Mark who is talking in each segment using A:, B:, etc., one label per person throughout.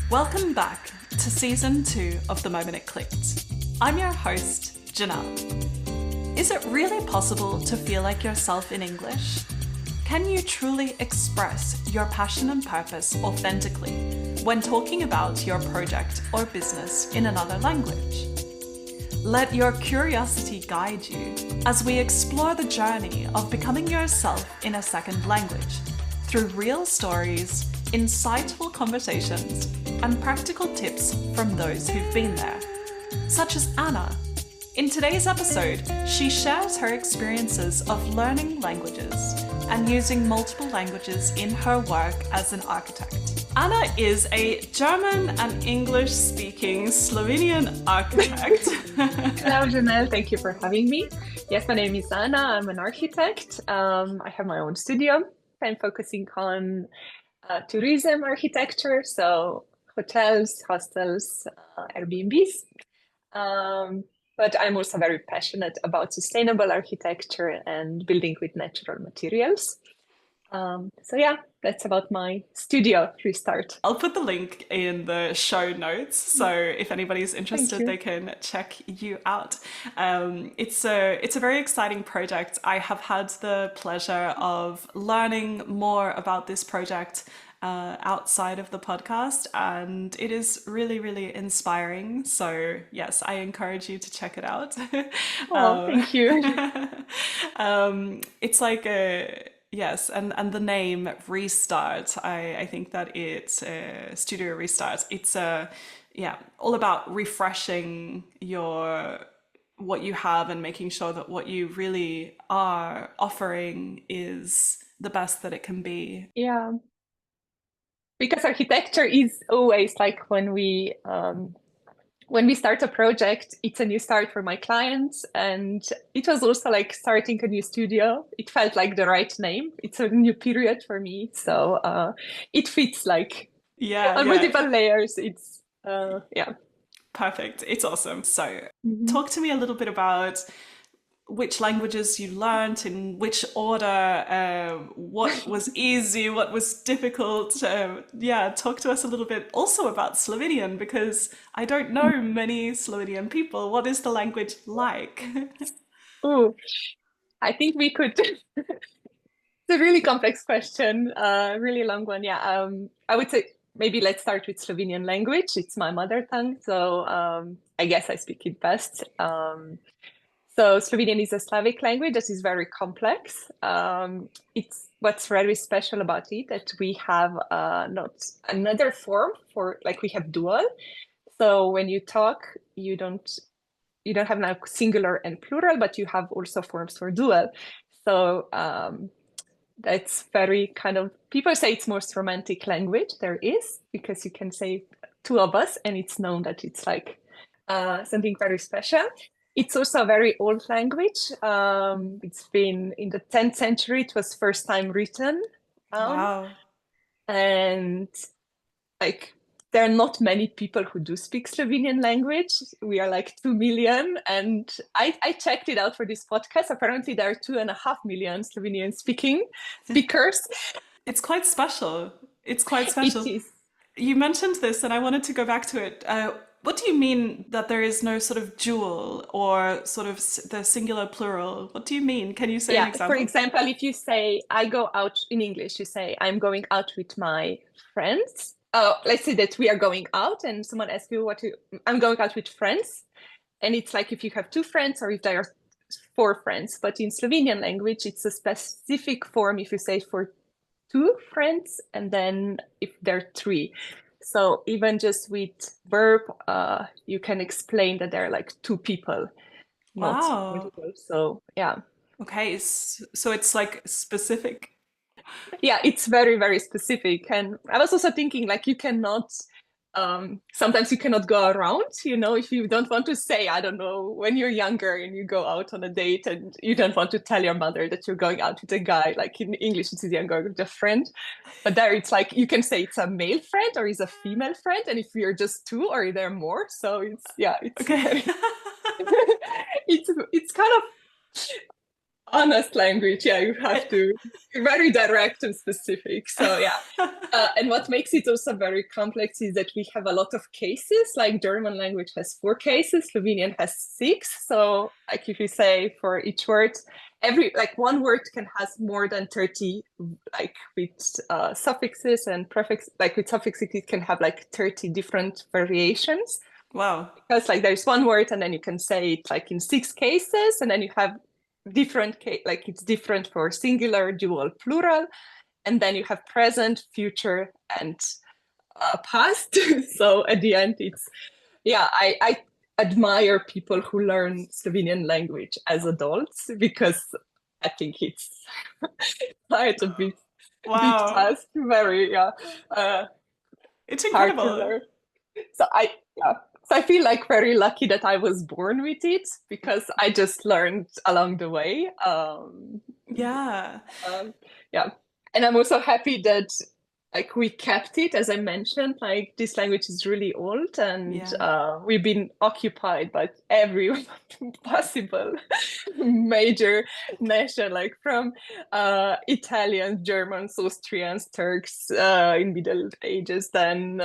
A: Welcome back to season 2 of The Moment It Clicked. I'm your host, Janelle. Is it really possible to feel like yourself in English? Can you truly express your passion and purpose authentically when talking about your project or business in another language? Let your curiosity guide you as we explore the journey of becoming yourself in a second language through real stories, insightful conversations, and practical tips from those who've been there, such as Anna. In today's episode, she shares her experiences of learning languages and using multiple languages in her work as an architect. Anna is a German and English-speaking Slovenian architect.
B: Hello, Janelle. Thank you for having me. Yes, my name is Anna. I'm an architect. I have my own studio. I'm focusing on tourism architecture, so hotels, hostels, Airbnbs. But I'm also very passionate about sustainable architecture and building with natural materials. That's about my studio restart.
A: I'll put the link in the show notes, so if anybody's interested, they can check you out. It's a very exciting project. I have had the pleasure of learning more about this project outside of the podcast, and it is really, really inspiring. So yes, I encourage you to check it out.
B: Thank you.
A: It's like a yes, and the name Restart. I think that it's Studio Restart. It's all about refreshing what you have and making sure that what you really are offering is the best that it can be.
B: Yeah. Because architecture is always like when we start a project, it's a new start for my clients. And it was also like starting a new studio. It felt like the right name. It's a new period for me. So it fits like on multiple layers. It's
A: Perfect. It's awesome. So talk to me a little bit about which languages you learned, in which order, what was easy, what was difficult. Talk to us a little bit also about Slovenian, because I don't know many Slovenian people. What is the language like?
B: Oh, I think we could. It's a really complex question, really long one. Yeah, I would say maybe let's start with Slovenian language. It's my mother tongue, so I guess I speak it best. So Slovenian is a Slavic language that is very complex. It's what's very special about it that we have not another form for, like, we have dual. So when you talk, you don't have now singular and plural, but you have also forms for dual. So that's very kind of, people say it's most romantic language there is, because you can say two of us and it's known that it's like something very special. It's also a very old language. It's been in the 10th century. It was first time written.
A: Wow.
B: And like, there are not many people who do speak Slovenian language. We are like 2 million. And I checked it out for this podcast. Apparently there are 2.5 million Slovenian speakers.
A: It's quite special. It's quite special.
B: It is.
A: You mentioned this and I wanted to go back to it. What do you mean that there is no sort of dual or sort of the singular plural? What do you mean? Can you say an example?
B: For example, if you say, I go out in English, you say, I'm going out with my friends. Let's say that we are going out and someone asks you I'm going out with friends. And it's like if you have 2 friends or if there are 4 friends. But in Slovenian language, it's a specific form if you say for 2 friends and then if there are 3. So even just with verb, you can explain that there are like 2 people.
A: Wow.
B: So yeah.
A: Okay, so it's like specific.
B: Yeah, it's very, very specific. And I was also thinking, like, you cannot, sometimes you cannot go around, if you don't want to say, I don't know, when you're younger and you go out on a date and you don't want to tell your mother that you're going out with a guy, like in English, it's I'm going with a friend. But there it's like, you can say it's a male friend or it's a female friend. And if you're just 2 or there are more. So it's
A: okay.
B: it's kind of honest language. Yeah, you have to be very direct and specific. So yeah. And what makes it also very complex is that we have a lot of cases. Like German language has 4 cases, Slovenian has 6. So like if you say for each word, every like one word can has more than 30, like with suffixes and prefix, like with suffixes it can have like 30 different variations.
A: Wow.
B: Because like there's one word and then you can say it like in 6 cases, and then you have different like it's different for singular, dual, plural, and then you have present, future, and past. So at the end, it's yeah. I admire people who learn Slovenian language as adults because I think it's quite a big
A: Wow.
B: task. Very uh,
A: It's
B: hard to
A: incredible.
B: learn. So yeah. So I feel like very lucky that I was born with it because I just learned along the way.
A: Yeah.
B: Um, yeah, and I'm also happy that like we kept it, as I mentioned. Like this language is really old, and
A: Yeah.
B: we've been occupied by every possible major nation, like from Italians, Germans, Austrians, Turks in Middle Ages, then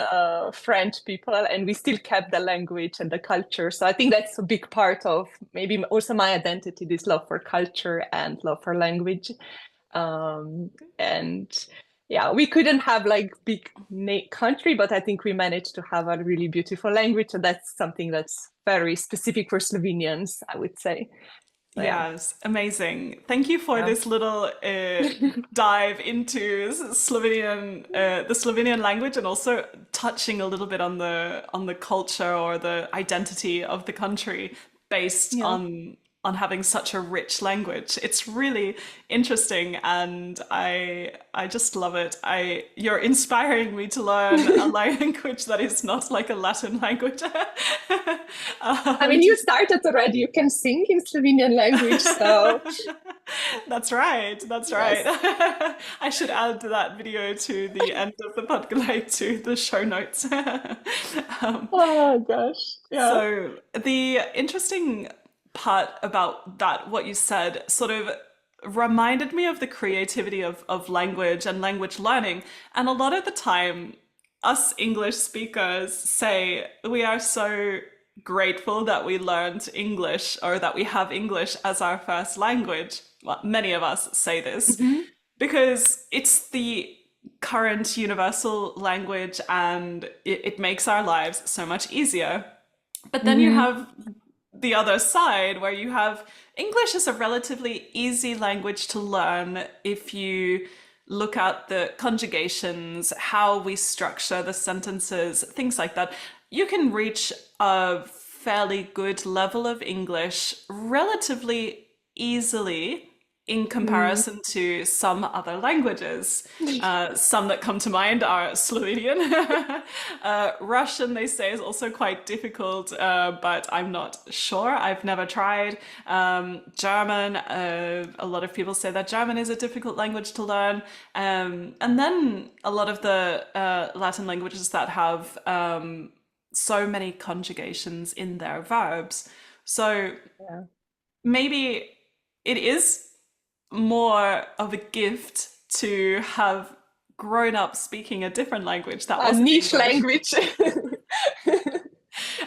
B: French people, and we still kept the language and the culture. So I think that's a big part of maybe also my identity, this love for culture and love for language. And yeah, we couldn't have like big country, but I think we managed to have a really beautiful language, and that's something that's very specific for Slovenians, I would say. So yeah,
A: Yes, amazing. Thank you for
B: yeah.
A: this little dive into the Slovenian language, and also touching a little bit on the culture or the identity of the country based
B: Yeah.
A: on having such a rich language. It's really interesting, and I just love it. I You're inspiring me to learn a language that is not like a Latin language.
B: I mean, you started already. You can sing in Slovenian language, so
A: That's right. That's right.
B: yes.
A: I should add that video to the end of the podcast, like to the show notes.
B: Oh gosh, yeah.
A: So the interesting part about that, what you said, sort of reminded me of the creativity of language and language learning. And a lot of the time, us English speakers say we are so grateful that we learned English or that we have English as our first language. Well, many of us say this
B: Mhm.
A: because it's the current universal language and it makes our lives so much easier. But then you
B: Mhm.
A: have the other side where you have English is a relatively easy language to learn if you look at the conjugations, how we structure the sentences, things like that. You can reach a fairly good level of English relatively easily in
B: Mm.
A: comparison to some other languages. Some that come to mind are Slovenian. Russian, they say, is also quite difficult, but I'm not sure. I've never tried. German, a lot of people say that German is a difficult language to learn. And then a lot of the Latin languages that have so many conjugations in their verbs. So
B: Yeah.
A: maybe it is more of a gift to have grown up speaking a different language that
B: A
A: wasn't
B: niche
A: English,
B: language.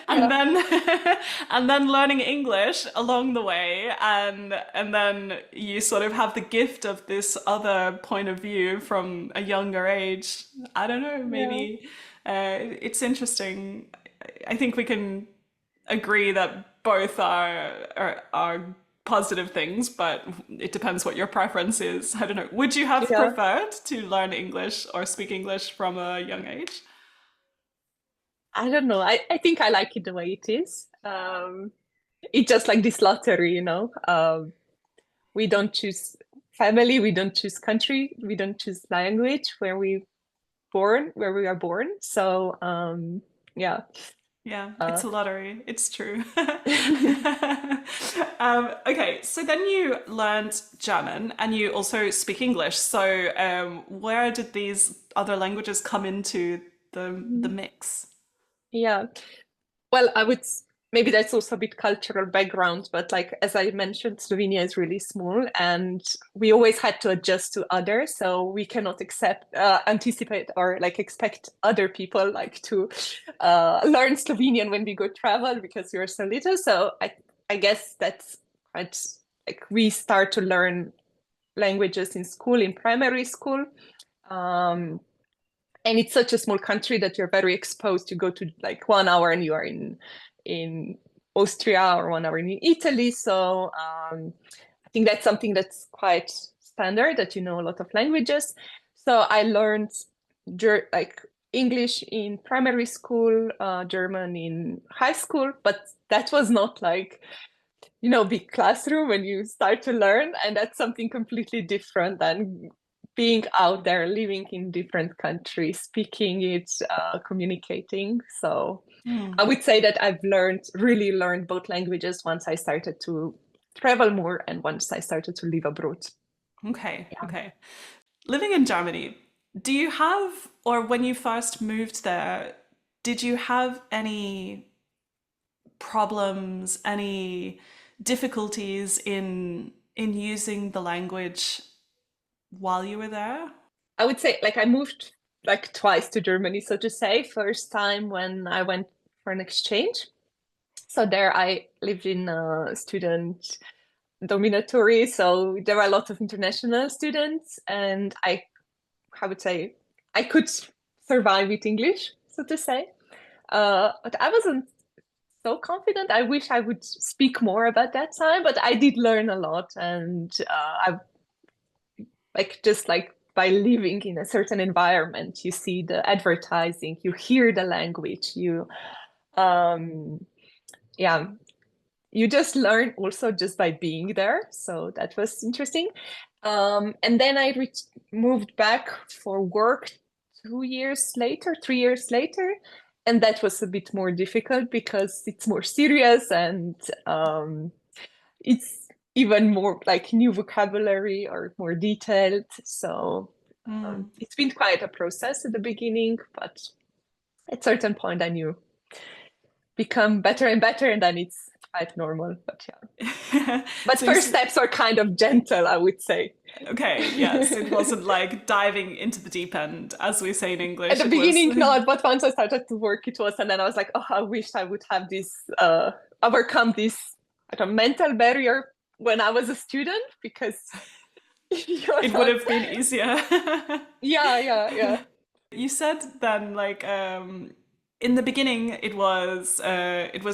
A: and
B: Yeah.
A: then and then learning English along the way, and then you sort of have the gift of this other point of view from a younger age. I don't know,
B: Yeah.
A: maybe it's interesting. I think we can agree that both are positive things, but it depends what your preference is. I don't know. Would you have
B: Yeah.
A: preferred to learn English or speak English from a young age?
B: I don't know. I think I like it the way it is. It's just like this lottery, you know. We don't choose family, we don't choose country, we don't choose language where we are born. So yeah.
A: Yeah,
B: Uh,
A: it's a lottery. It's true. Okay, so then you learned German and you also speak English. So where did these other languages come into the mix?
B: yeah. Well, I would. maybe that's also a bit cultural background, but like as I mentioned, Slovenia is really small, and we always had to adjust to others. So we cannot anticipate or like expect other people like to learn Slovenian when we go travel because we are so little. So I guess that's quite like we start to learn languages in school, in primary school. Um, and it's such a small country that you're very exposed. You go to like 1 hour and you are in Austria, or 1 hour in Italy. So I think that's something that's quite standard, that you know a lot of languages. So I learned like English in primary school, German in high school, but that was not like, you know, big classroom when you start to learn. And that's something completely different than being out there, living in different countries, speaking it, communicating. So I would say that I've really learned both languages once I started to travel more and once I started to live abroad.
A: Okay,
B: Yeah.
A: okay. Living in Germany, do you have, or when you first moved there, did you have any problems, any difficulties in using the language while you were there?
B: I would say like I moved like twice to Germany, so to say. First time when I went for an exchange. So there I lived in a student dominatory, so there were a lot of international students, and I would say I could survive with English, so to say. But I wasn't so confident. I wish I would speak more about that time, but I did learn a lot, and I like just like by living in a certain environment, you see the advertising, you hear the language, you yeah, you just learn also just by being there. So that was interesting. And then moved back for work 2 years later, 3 years later. And that was a bit more difficult because it's more serious, and it's even more like new vocabulary or more detailed. So it's been quite a process at the beginning, but at a certain point I knew become better and better, and then it's quite normal. But yeah. But
A: So you
B: first steps are kind of gentle, I would say.
A: okay, yes, it wasn't like diving into the deep end, as we say in
B: At
A: English.
B: the
A: It was
B: beginning, not, but once I started to work, it was, and then I was like, oh, I wish I would have this, overcome this, I don't know, mental barrier when I was a student, because you're
A: it would
B: not,
A: have been easier.
B: yeah.
A: You said then like in the beginning it was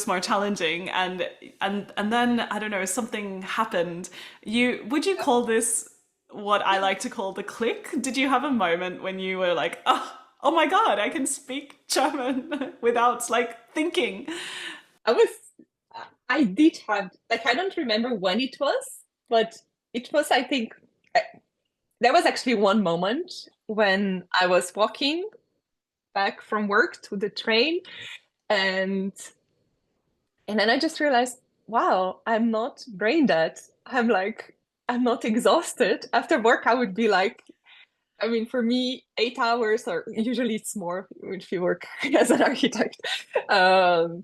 A: more challenging and then I don't know something happened. You would you call this what I like to call the click? Did you have a moment when you were like, oh my God, I can speak German without like thinking?
B: I was, I did have, like, I don't remember when it was, but it was, I think, there was actually one moment when I was walking back from work to the train, and then I just realized, wow, I'm not brain dead. I'm not exhausted. After work, I would be like, I mean, for me, 8 hours, or usually it's more if you work as an architect, um,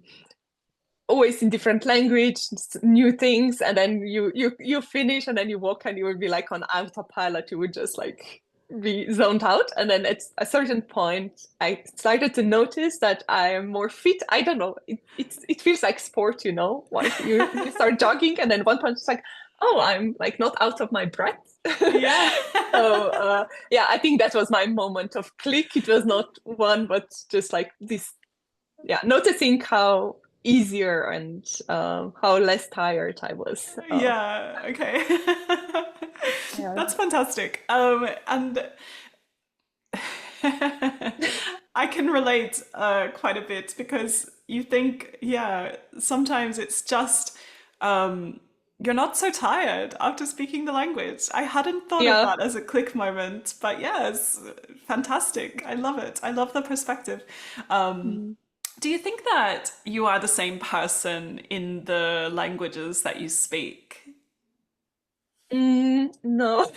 B: always in different language, new things, and then you finish, and then you walk, and you would be like on autopilot. You would just like be zoned out, and then at a certain point, I started to notice that I am more fit. I don't know. It feels like sport, you know. Once you start jogging, and then one point it's like, oh, I'm like not out of my breath.
A: Yeah.
B: So yeah, I think that was my moment of click. It was not one, but just like this, yeah, noticing how easier and how less tired I was.
A: Yeah, okay.
B: Yeah.
A: That's fantastic. And I can relate quite a bit because you think, yeah, sometimes it's just you're not so tired after speaking the language. I hadn't thought of
B: Yeah.
A: that as a click moment, but yeah, it's fantastic. I love it. I love the perspective.
B: Mm.
A: Do you think that you are the same person in the languages that you speak?
B: No,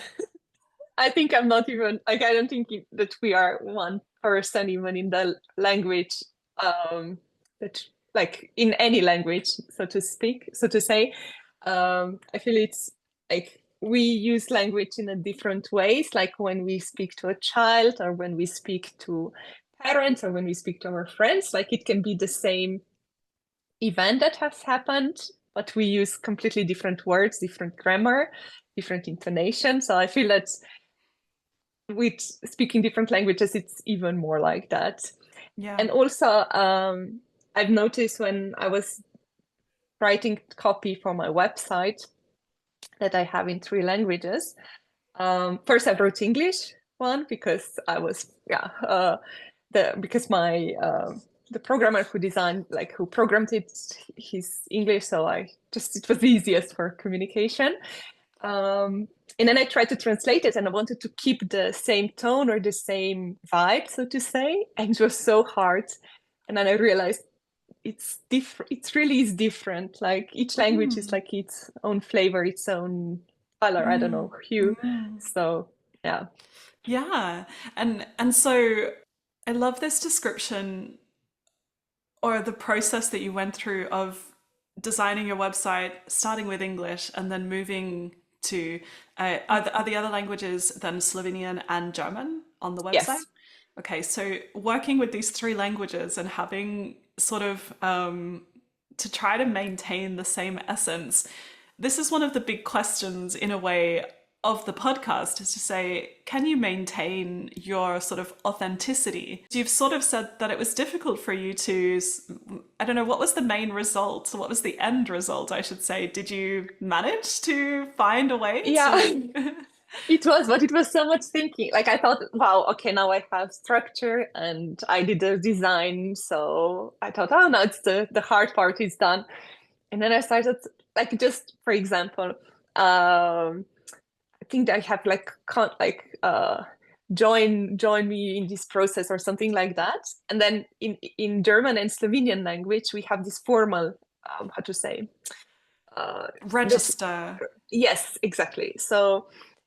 B: I think I'm not even like, I don't think that we are one person even in the language, that like in any language, so to say. I feel it's like we use language in a different ways, like when we speak to a child or when we speak to parents or when we speak to our friends, like it can be the same event that has happened, but we use completely different words, different grammar, different intonation. So I feel that with speaking different languages, it's even more like that.
A: Yeah.
B: And also, I've noticed when I was writing copy for my website that I have in three languages. First, I wrote English one because I was because my the programmer who designed like who programmed it, he's English, so it was the easiest for communication. And then I tried to translate it, and I wanted to keep the same tone or the same vibe, so to say, and it was so hard. And then I realized it's different. It really is different. Like each language is like its own flavor, its own color. I don't know, hue. So yeah.
A: Yeah. And so I love this description or the process that you went through of designing your website, starting with English and then moving to are the other languages then Slovenian and German on the website?
B: Yes.
A: Okay, so working with these three languages and having sort of to try to maintain the same essence. This is one of the big questions, in a way, of the podcast is to say, can you maintain your sort of authenticity? You've sort of said that it was difficult for you to, I don't know, what was the main result? What was the end result, I should say? Did you manage to find a way
B: Yeah.
A: to?
B: It was, but it was so much thinking. Like I thought, wow, okay, now I have structure and I did the design. So I thought, oh, now it's the hard part is done. And then I started, like, just for example, I think I have like can't like join me in this process or something like that. And then in German and Slovenian language, we have this formal how to say this
A: Register.
B: yes, exactly. So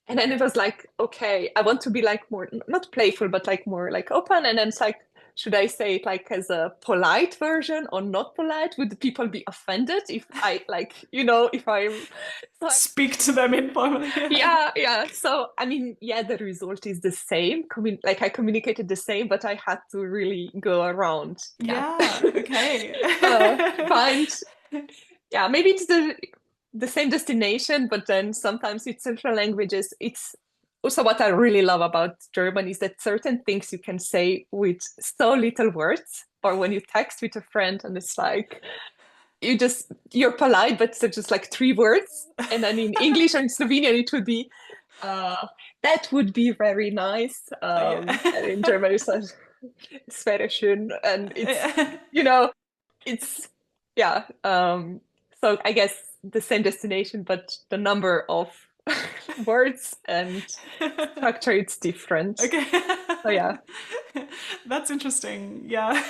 B: and then it was like, okay, I want to be like more not playful, but like more like open. And then it's like, should I say it like as a polite version or not polite? Would the people be offended if I like, if I'm so
A: Speak to them informally.
B: yeah. So I mean, yeah, the result is the same. Like I communicated the same, but I had to really go around. Yeah,
A: Yeah, okay.
B: find. Yeah, maybe it's the same destination, but then sometimes with central languages, it's also what I really love about German is that certain things you can say with so little words, or when you text with a friend and it's like you're polite, but it's just like three words. And then in English or in Slovenian, it would be that would be very nice. And in
A: Yeah.
B: German, it's like it's very schön, and it's yeah. So I guess the same destination, but the number of words and structure it's different.
A: Okay.
B: So yeah,
A: That's interesting. Yeah.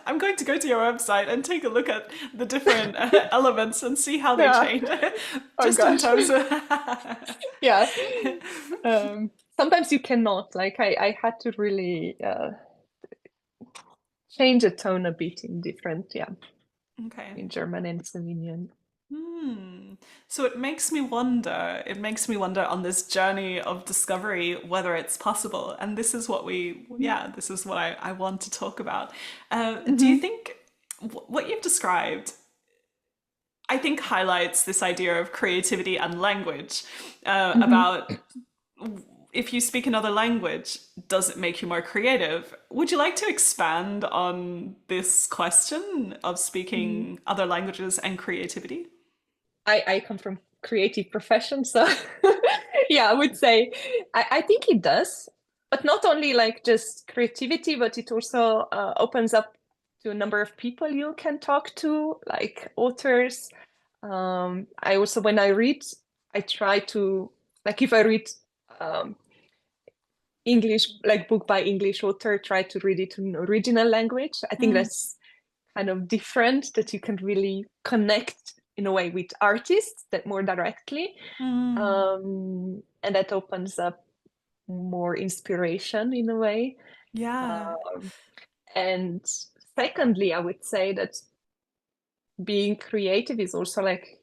A: I'm going to go to your website and take a look at the different elements and see how they
B: yeah.
A: change.
B: Oh
A: Just in
B: gosh,
A: terms of.
B: yeah. Sometimes you cannot. Like I had to really change the tone a bit in different, yeah,
A: Okay.
B: in German and Slovenian.
A: So it makes me wonder on this journey of discovery whether it's possible. And this is what this is what I want to talk about. Do you
B: Mm-hmm.
A: think what you've described, I think, highlights this idea of creativity and language
B: Mm-hmm.
A: about if you speak another language, does it make you more creative? Would you like to expand on this question of
B: Mm-hmm.
A: speaking other languages and creativity?
B: I come from creative profession, so yeah, I would say I think it does, but not only like just creativity, but it also opens up to a number of people you can talk to, like authors. I also, when I read, I try to, like if I read um, English, like book by English author, try to read it in original language. I think that's kind of different, that you can really connect in a way with artists that more directly. And that opens up more inspiration in a way.
A: Yeah.
B: And secondly, I would say that being creative is also like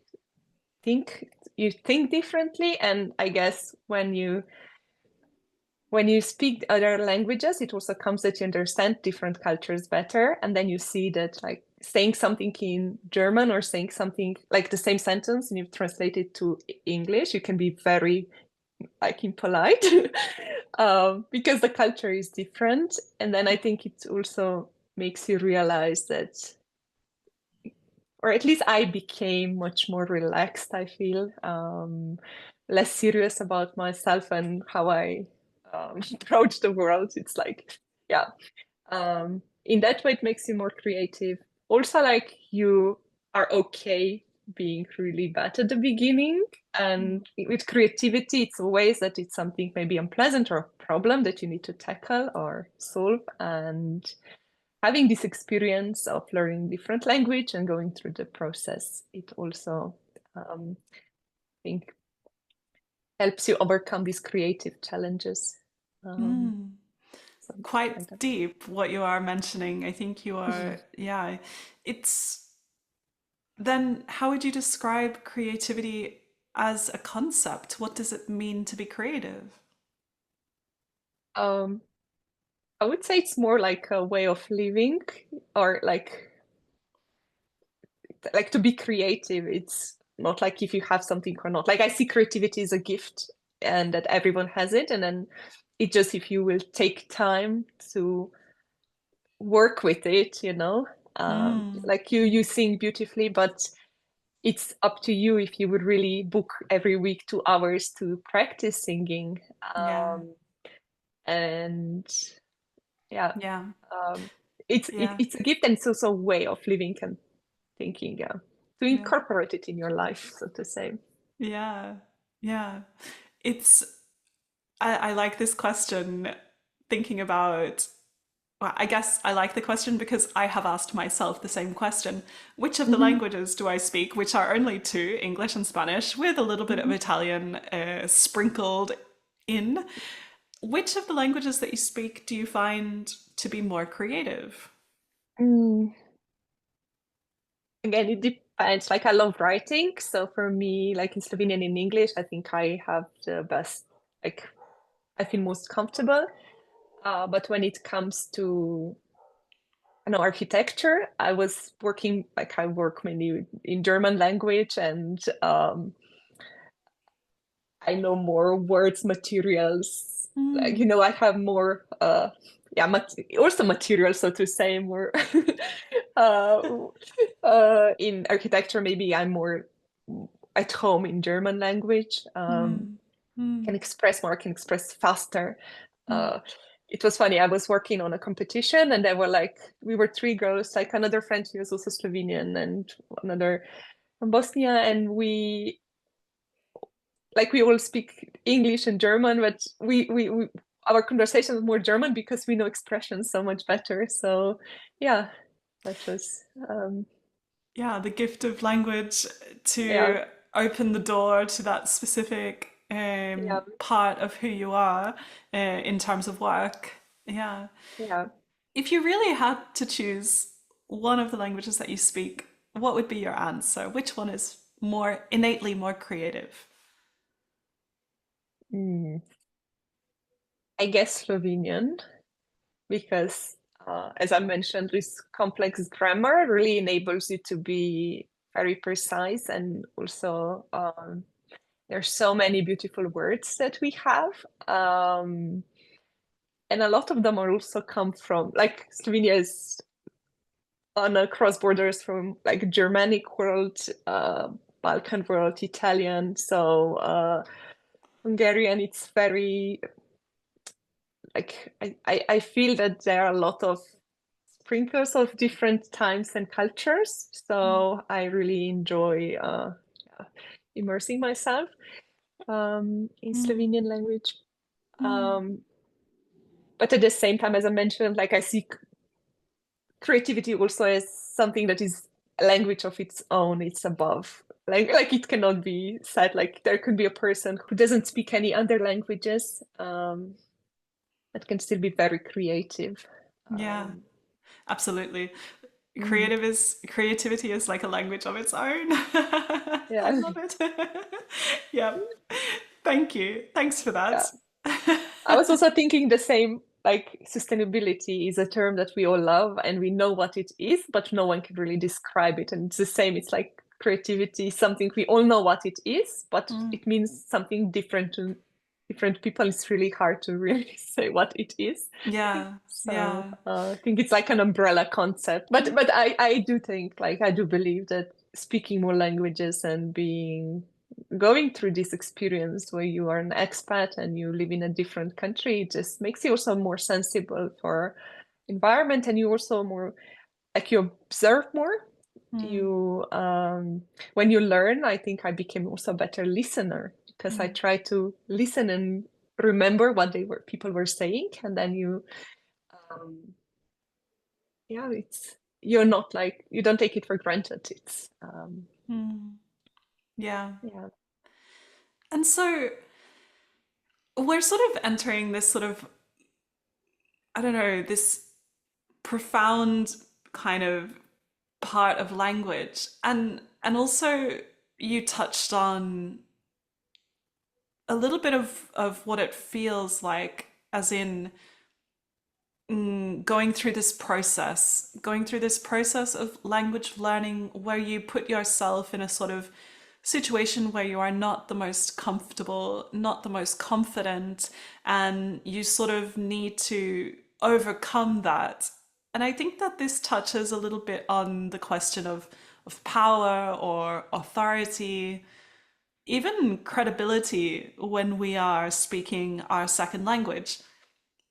B: you think differently, and I guess when you speak other languages, it also comes that you understand different cultures better, and then you see that like saying something in German or saying something like the same sentence and you translate it to English, you can be very like impolite because the culture is different. And then I think it also makes you realize that, or at least I became much more relaxed, I feel, less serious about myself and how I approach the world. It's like, yeah, in that way, it makes you more creative. Also, like you are okay being really bad at the beginning. And with creativity, it's always that it's something maybe unpleasant or a problem that you need to tackle or solve. And having this experience of learning different language and going through the process, it also, I think, helps you overcome these creative challenges. Um, something like
A: Quite
B: that.
A: deep what you are mentioning. I think you are, yeah. It's then how would you describe creativity as a concept? What does it mean to be creative?
B: Um, I would say it's more like a way of living, or like to be creative. It's not like if you have something or not. Like I see creativity as a gift and that everyone has it, and then it just if you will take time to work with it, like you sing beautifully, but it's up to you if you would really book every week 2 hours to practice singing.
A: Yeah,
B: And yeah,
A: yeah,
B: um,
A: yeah,
B: it's a gift, and it's also a way of living and thinking, yeah, to
A: yeah,
B: incorporate it in your life, so to say.
A: yeah, yeah. It's, I like this question thinking about, well, I guess I like the question because I have asked myself the same question. Which of the
B: Hmm.
A: languages do I speak? Which are only two, English and Spanish, with a little bit of
B: Hmm.
A: Italian sprinkled in. Which of the languages that you speak do you find to be more creative?
B: Mm. Again, it depends. Like I love writing, so for me, like in Slovenian and English, I think I have the best. Like I feel most comfortable. But when it comes to architecture, I was working like I work mainly in German language, and I know more words, materials. Like I have more yeah, also materials, so to say, more uh, in architecture. Maybe I'm more at home in German language. Can express more, can express faster. Uh, it was funny. I was working on a competition, and there were like we were three girls, like another friend who was also Slovenian, and another from Bosnia, and we all speak English and German, but we our conversation was more German because we know expressions so much better. So yeah, that was
A: Yeah, the gift of language
B: yeah,
A: to open the door to that specific
B: yeah,
A: part of who you are in terms of work. Yeah.
B: yeah.
A: If you really had to choose one of the languages that you speak, what would be your answer? Which one is more innately more creative?
B: Mm. I guess Slovenian, because as I mentioned, this complex grammar really enables you to be very precise, and also there's so many beautiful words that we have. And a lot of them are also come from like Slovenia is on a cross borders from like Germanic world, Balkan world, Italian, so Hungarian. It's very like I feel that there are a lot of sprinkles of different times and cultures. So I really enjoy immersing myself in Slovenian language. Um, but at the same time, as I mentioned, like I see creativity also as something that is a language of its own. It's above. Like it cannot be said like there could be a person who doesn't speak any other languages that can still be very creative.
A: Yeah,
B: Um,
A: absolutely.
B: Mm.
A: creativity is like a language of its own. I
B: Yeah.
A: love it. Yeah. Thank you. Thanks for that.
B: Yeah. I was also thinking the same, like sustainability is a term that we all love and we know what it is, but no one can really describe it. And it's the same. It's like creativity, something we all know what it is, but
A: Mm.
B: it means something different to different people. It's really hard to really say what it is.
A: Yeah.
B: So
A: Yeah.
B: I think it's like an umbrella concept. But I do think, like I do believe that speaking more languages and being going through this experience where you are an expat and you live in a different country just makes you also more sensible for environment, and you also more like you observe more.
A: Mm.
B: You when you learn, I think I became also a better listener because I
A: Mm.
B: try to listen and remember what people were saying, and then you um yeah, it's you're not like you don't take it for granted. It's
A: Mm. Yeah.
B: yeah.
A: And so we're sort of entering this sort of, I don't know, this profound kind of part of language. And also you touched on a little bit of what it feels like, as in going through this process of language learning where you put yourself in a sort of situation where you are not the most comfortable, not the most confident, and you sort of need to overcome that. And I think that this touches a little bit on the question of power or authority, even credibility when we are speaking our second language.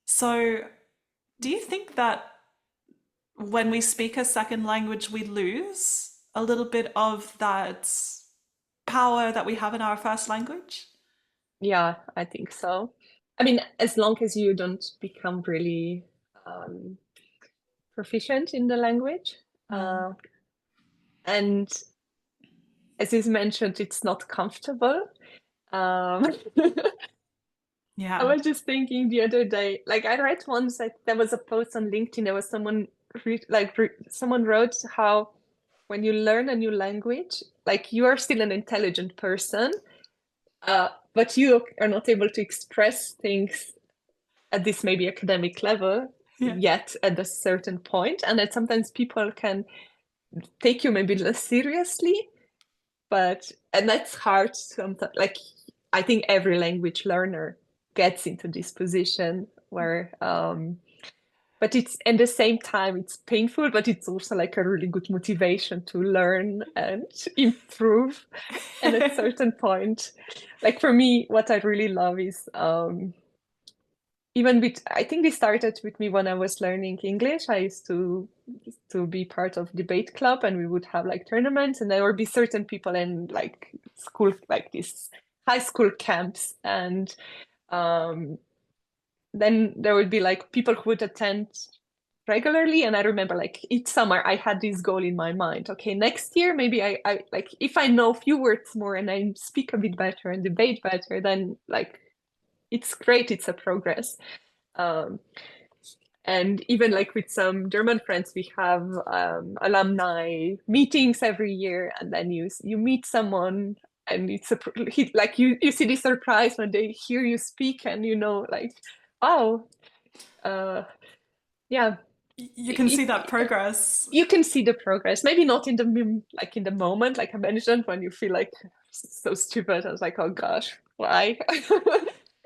A: So, do you think that when we speak a second language, we lose a little bit of that power that we have in our first language?
B: Yeah, I think so. I mean, as long as you don't become really um, proficient in the language.
A: Mm.
B: Uh, and as is mentioned, it's not comfortable. Um, I
A: Yeah.
B: was just thinking the other day, like I read once that there was a post on LinkedIn. There was someone wrote how when you learn a new language, like you are still an intelligent person, but you are not able to express things at this maybe academic level
A: Yeah.
B: yet at a certain point, and that sometimes people can take you maybe less seriously, but and that's hard sometimes. Like I think every language learner gets into this position where but it's at the same time it's painful, but it's also like a really good motivation to learn and improve. And at certain point, like for me, what I really love is even with I think this started with me when I was learning English. I used to be part of debate club, and we would have like tournaments, and there would be certain people in like school, like these high school camps, and um, then there would be like people who would attend regularly. And I remember like each summer I had this goal in my mind. Okay, next year maybe I like if I know a few words more and I speak a bit better and debate better, then like it's great, it's a progress. Um, and even like with some German friends, we have alumni meetings every year, and then you meet someone, and like you see this surprise when they hear you speak, and you know like, oh, uh, yeah,
A: You can see that
B: it,
A: progress.
B: you can see the progress. Maybe not in like in the moment, like I mentioned, when you feel like so stupid. I was like, oh gosh, why?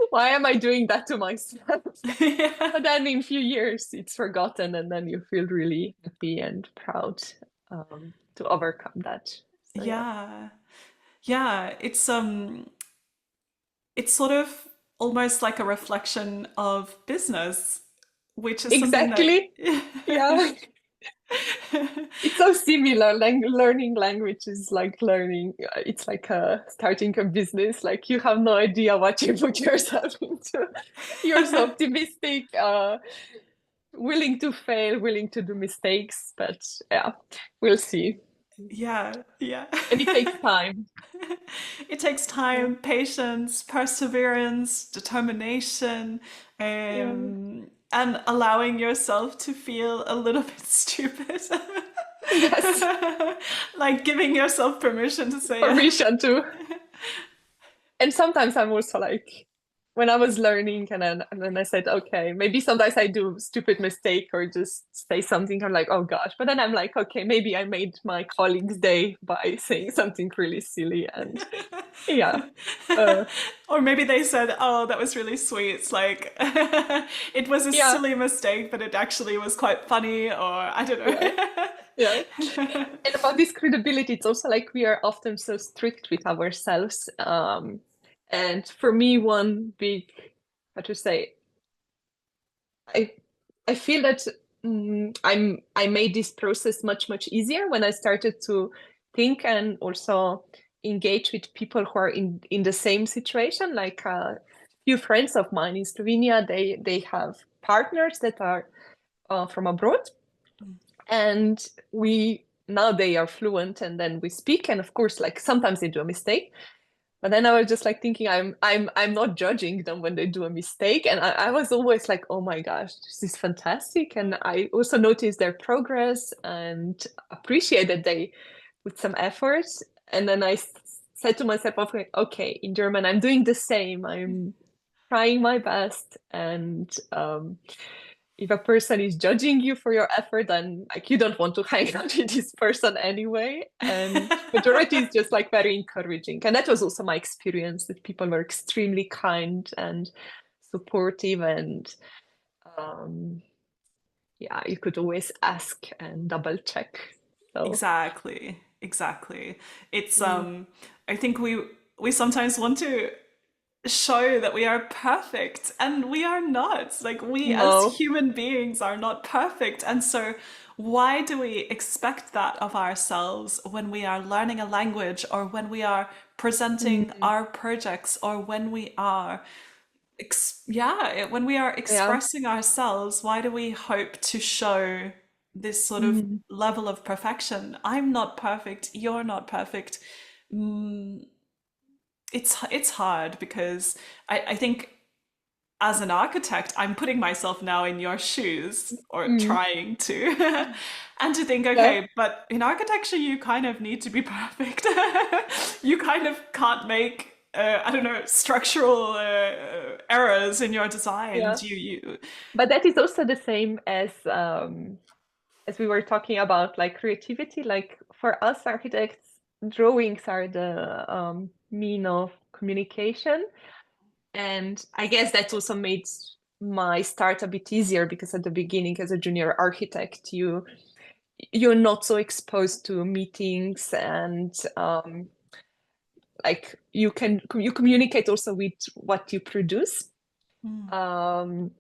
B: Why am I doing that to myself?
A: Yeah.
B: But then in a few years, it's forgotten, and then you feel really happy and proud to overcome that. So yeah,
A: Yeah. Yeah. It's sort of almost like a reflection of business, which is something that
B: exactly. Yeah, it's so similar. Learning language is like learning. It's like starting a business. Like you have no idea what you put yourself into. You're so optimistic, willing to fail, willing to do mistakes. But yeah, we'll see.
A: yeah, yeah.
B: And it takes time.
A: It takes
B: Yeah.
A: time, patience, perseverance, determination,
B: Yeah.
A: and allowing yourself to feel a little bit stupid.
B: Yes,
A: Like giving yourself permission to say it.
B: permission to. And sometimes I'm also like, when I was learning, and then I said, okay, maybe sometimes I do stupid mistake or just say something. I'm like, oh gosh. But then I'm like, okay, maybe I made my colleague's day by saying something really silly. And yeah, uh,
A: Or maybe they said, "Oh, that was really sweet." It's like it was a
B: yeah,
A: silly mistake, but it actually was quite funny, or I don't
B: yeah, yeah.
A: know.
B: And about this credibility, it's also like we are often so strict with ourselves. And for me, one big, how to say, I I feel that I made this process much easier when I started to think and also engage with people who are in the same situation. Like a few friends of mine in Slovenia, they have partners that are from abroad, and we now they are fluent, and then we speak, and of course, like sometimes they do a mistake. But then I was just like thinking, I'm not judging them when they do a mistake, and I was always like, oh my gosh, this is fantastic, and I also noticed their progress and appreciate that they put some effort. And then said to myself, okay, okay, in German, I'm doing the same. I'm trying my best, and if a person is judging you for your effort, then like you don't want to hang out with this person anyway. And majority is just like very encouraging. And that was also my experience, that people were extremely kind and supportive, and um, yeah, you could always ask and double check. So
A: Exactly, exactly. It's
B: mm,
A: I think we sometimes want to show that we are perfect and we are not. Like we as
B: no,
A: human beings are not perfect. And so why do we expect that of ourselves when we are learning a language or when we are presenting
B: mm,
A: our projects or when we are when we are
B: yeah,
A: expressing ourselves, why do we hope to show this sort of
B: mm,
A: level of perfection? I'm not perfect, you're not perfect. Mm, it's hard because I think as an architect, I'm putting myself now in your shoes or
B: mm,
A: trying to, and to think,
B: yeah,
A: okay, but in architecture, you kind of need to be perfect. You kind of can't make, I don't know, structural errors in your
B: yeah.
A: designs. You,
B: But that is also the same as we were talking about, like creativity. Like for us architects, drawings are the mean of communication, and I guess that also made my start a bit easier, because at the beginning as a junior architect, you're not so exposed to meetings, and like you communicate also with what you produce. um,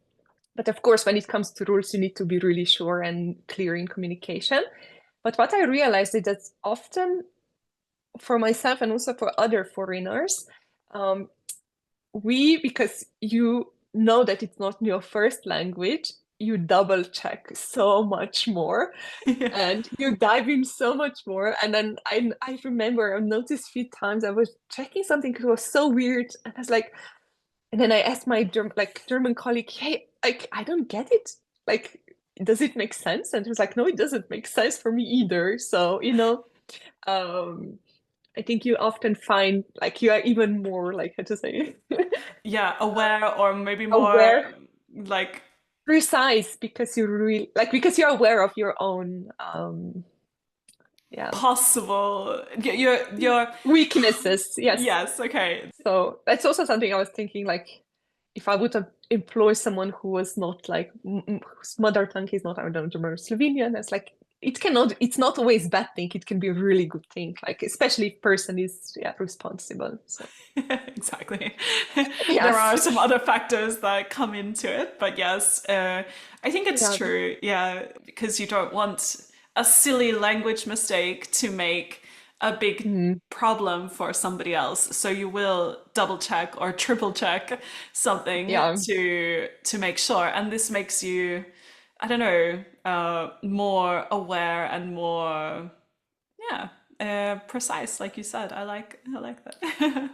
B: but of course, when it comes to rules, you need to be really sure and clear in communication. But what I realized is that often for myself and also for other foreigners, um, because you know that it's not your first language, you double check so much more,
A: yeah.
B: and you dive in so much more. And then I remember I noticed a few times I was checking something that was so weird, and I was like, and then I asked my German colleague, hey, like I don't get it. Like, does it make sense? And he was like, no, it doesn't make sense for me either. So, um, I think you often find like you are even more like how to say
A: Yeah, aware or maybe more
B: aware,
A: like
B: precise, because you really like because you're aware of your own yeah,
A: possible. You're
B: weaknesses. Yes.
A: yes, okay.
B: So that's also something I was thinking, like if I would have employed someone who was not like whose mother tongue is not, I don't remember, Slovenian, it's like it's not always bad thing. It can be a really good thing, like especially if person is responsible. So
A: Exactly. There
B: yes,
A: are some other factors that come into it, but yes, I think it's
B: yeah,
A: true. Yeah, because you don't want a silly language mistake to make a big
B: mm,
A: problem for somebody else. So you will double check or triple check something
B: yeah,
A: to make sure. And this makes you, I don't know, more aware and more, yeah, precise, like you said. I like that.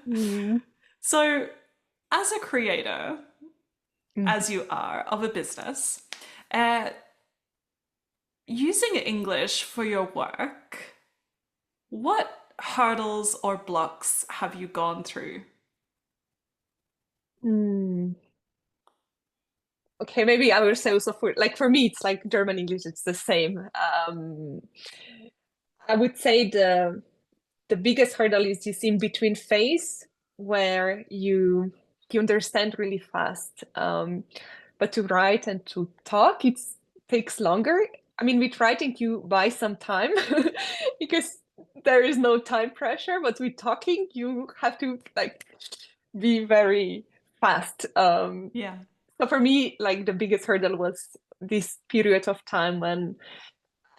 B: mm,
A: So, as a creator,
B: mm,
A: as you are of a business, uh, Using English for your work, what hurdles or blocks have you gone through?
B: Hmm. Okay, maybe I will say also for me, it's like German English, it's the same. I would say the biggest hurdle is this in between phase where you understand really fast. But to write and to talk, it takes longer. I mean, with writing, you buy some time because there is no time pressure, but with talking, you have to like be very fast.
A: Yeah.
B: So for me, like the biggest hurdle was this period of time when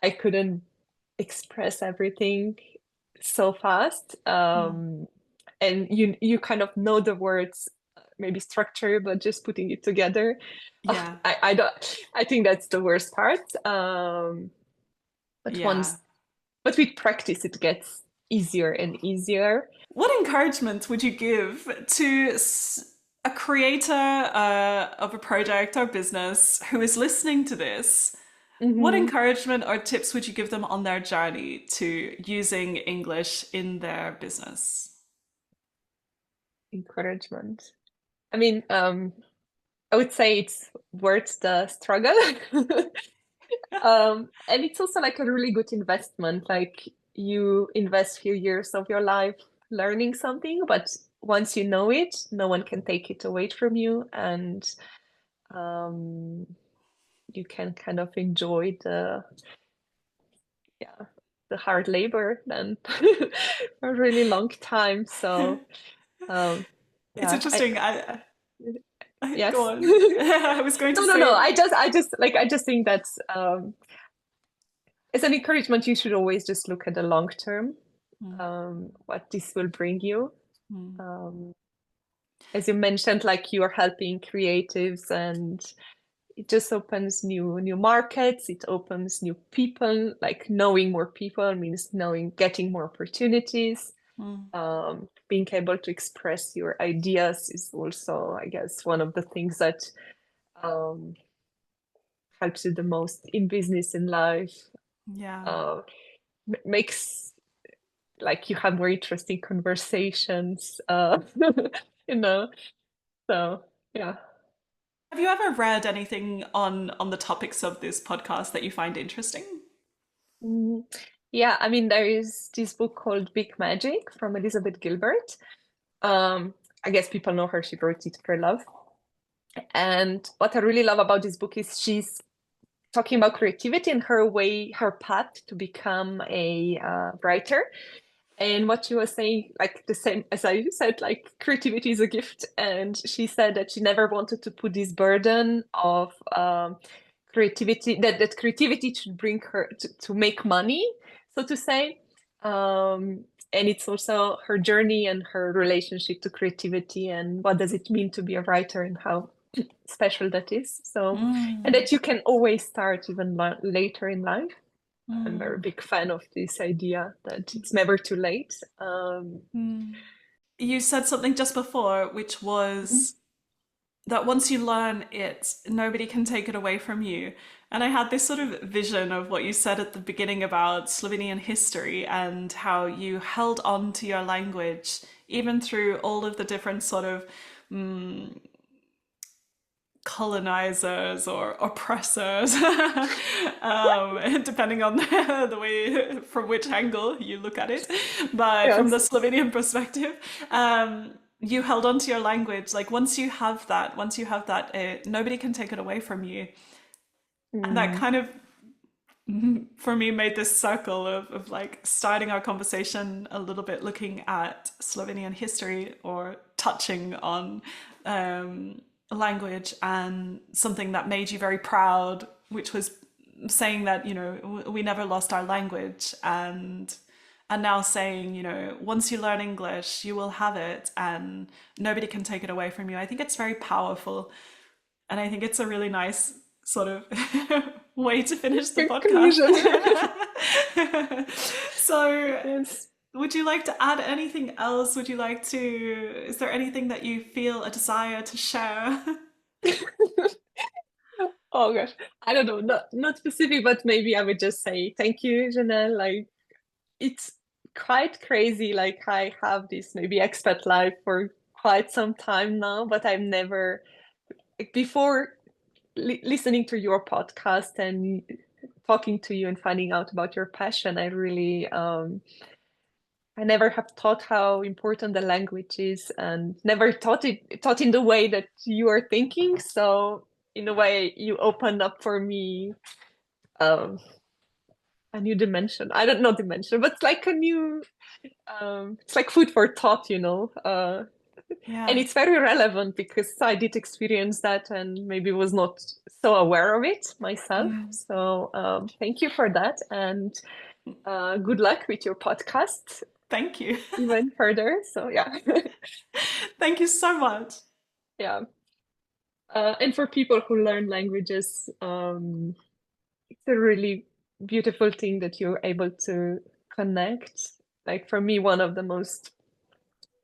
B: I couldn't express everything so fast.
A: Mm.
B: And you kind of know the words, maybe structure, but just putting it together.
A: Yeah.
B: I don't I think that's the worst part. But
A: Yeah.
B: with practice it gets easier and easier.
A: What encouragement would you give to a creator of a project or business who is listening to this? What
B: Hmm.
A: encouragement or tips would you give them on their journey to using English in their business?
B: Encouragement. I mean, I would say it's worth the struggle. And it's also like a really good investment. Like you invest few years of your life learning something, but once you know it, no one can take it away from you, and um, you can kind of enjoy yeah the hard labor then for a really long time. So um,
A: It's
B: yeah,
A: interesting. Go
B: yes.
A: on. I was going to
B: No.
A: say,
B: I just think that's as an encouragement, you should always just look at the long term,
A: mm,
B: what this will bring you.
A: mm,
B: Um, as you mentioned, like you are helping creatives, and it just opens new markets. It opens new people. Like knowing more people means getting more opportunities.
A: mm,
B: Being able to express your ideas is also, I guess, one of the things that um, helps you the most in business in life.
A: yeah.
B: Uh, makes like you have more interesting conversations, you know. So yeah.
A: Have you ever read anything on the topics of this podcast that you find interesting?
B: Mm, yeah, I mean there is this book called Big Magic from Elizabeth Gilbert. I guess people know her, she wrote It for Love. And what I really love about this book is she's talking about creativity and her path to become a writer. And what she was saying, like the same as I said, like creativity is a gift. And she said that she never wanted to put this burden of creativity, that creativity should bring her to make money, so to say. And it's also her journey and her relationship to creativity and what does it mean to be a writer and how special that is. So, and
A: Mm,
B: that you can always start even later in life. I'm a very
A: mm,
B: big fan of this idea that it's never too late.
A: mm. You said something just before, which was that once you learn it, nobody can take it away from you. And I had this sort of vision of what you said at the beginning about Slovenian history and how you held on to your language even through all of the different sort of colonizers or oppressors, depending on the way from which angle you look at it. But from the
B: Yes.
A: Slovenian perspective, you held on to your language. Like once you have that, nobody can take it away from you. And that
B: Mm,
A: kind of for me made this circle of like starting our conversation a little bit looking at Slovenian history or touching on language and something that made you very proud, which was saying that, you know, we never lost our language, and now saying, you know, once you learn English, you will have it and nobody can take it away from you. I think it's very powerful. And I think it's a really nice sort of way to finish the podcast.
B: conclusion.
A: So,
B: Yes.
A: would you like to add anything else? Would you like to, is there anything that you feel a desire to share?
B: Oh gosh, I don't know, not specific, but maybe I would just say thank you, Janelle. Like it's quite crazy. Like I have this maybe expat life for quite some time now, but I've never like, before listening to your podcast and talking to you and finding out about your passion. I never have thought how important the language is, and never thought in the way that you are thinking. So in a way, you opened up for me um, a new dimension. I don't know dimension, but it's like a new. It's like food for thought, you know. And
A: Yeah.
B: it's very relevant because I did experience that and maybe was not so aware of it myself.
A: Mm.
B: So thank you for that, and good luck with your podcast
A: Thank you.
B: even further. So yeah,
A: Thank you so much.
B: yeah. And for people who learn languages, it's a really beautiful thing that you're able to connect. Like for me, one of the most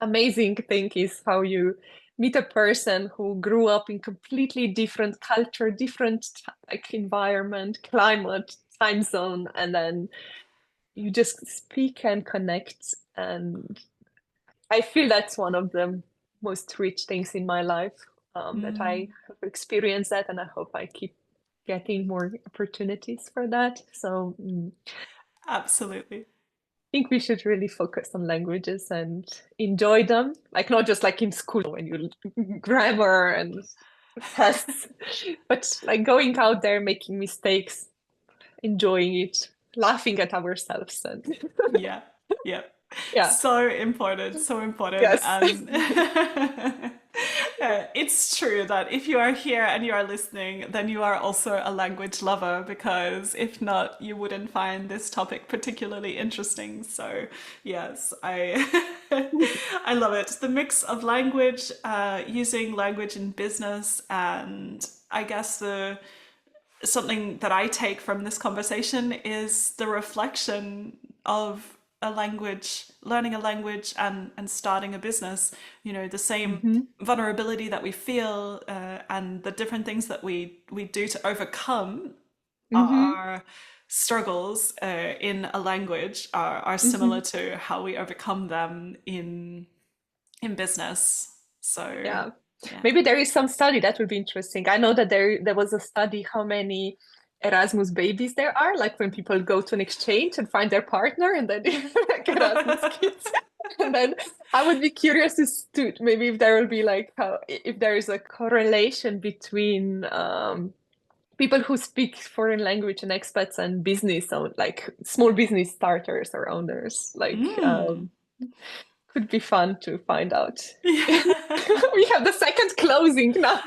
B: amazing thing is how you meet a person who grew up in completely different culture, different like environment, climate, time zone, and then you just speak and connect. And I feel that's one of the most rich things in my life, that I
A: Mm.
B: have experienced that, and I hope I keep getting more opportunities for that. So
A: Absolutely.
B: think we should really focus on languages and enjoy them, like not just like in school when you grammar and tests, but like going out there, making mistakes, enjoying it, laughing at ourselves, and
A: Yeah. Yeah.
B: yeah,
A: So important. So important.
B: yes.
A: And it's true that if you are here and you are listening, then you are also a language lover, because if not, you wouldn't find this topic particularly interesting. So, yes, I love it. The mix of language, using language in business, and I guess the something that I take from this conversation is the reflection of a language, learning a language, and starting a business. You know, the same
B: Hmm.
A: vulnerability that we feel, and the different things that we do to overcome
B: Hmm.
A: our struggles in a language are similar
B: Hmm.
A: to how we overcome them in business. So
B: Yeah.
A: yeah.
B: Maybe there is some study that would be interesting. I know that there was a study how many Erasmus babies there are, like when people go to an exchange and find their partner and then like Erasmus kids. And then I would be curious to maybe if there will be like how if there is a correlation between people who speak foreign language and expats and business own like small business starters or owners. Like
A: Mm.
B: could be fun to find out.
A: Yeah.
B: We have the second closing now.